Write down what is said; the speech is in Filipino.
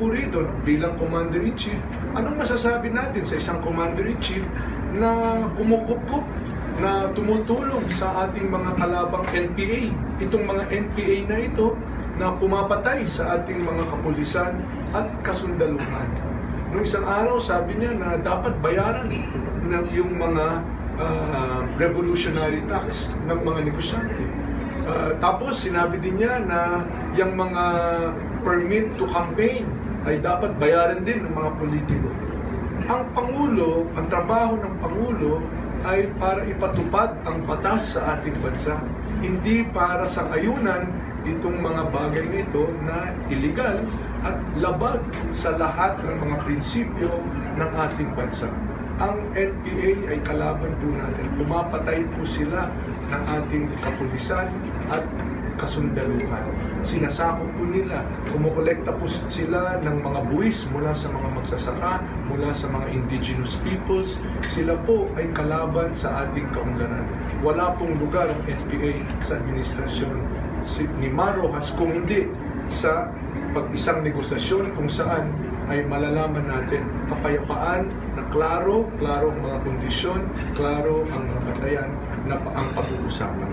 po rito bilang Commander-in-Chief, anong masasabi natin sa isang Commander-in-Chief na kumukup-kup, na tumutulong sa ating mga kalabang NPA? Itong mga NPA na ito na pumapatay sa ating mga kapulisan at kasundaluhan. Noong isang araw, sabi niya na dapat bayaran ng yung mga revolutionary tax ng mga negosyante. Tapos sinabi din niya na yung mga permit to campaign ay dapat bayaran din ng mga politiko. Ang Pangulo, ang trabaho ng Pangulo ay para ipatupad ang batas sa ating bansa. Hindi para sa ayunan itong mga bagay nito na illegal at labag sa lahat ng mga prinsipyo ng ating bansa. Ang NPA ay kalaban po natin. Pumapatay po sila ng ating kapulisan at kasundaluhan. Sinasakop po nila, kumukolekta po sila ng mga buwis mula sa mga magsasaka, mula sa mga indigenous peoples. Sila po ay kalaban sa ating kaunlaran. Wala pong lugar ang NPA sa administrasyon ni Marojas kung hindi sa pag-isang negosasyon kung saan ay malalaman natin kapayapaan na klaro ang mga kondisyon, klaro ang mga batayan na ang pag-uusapan.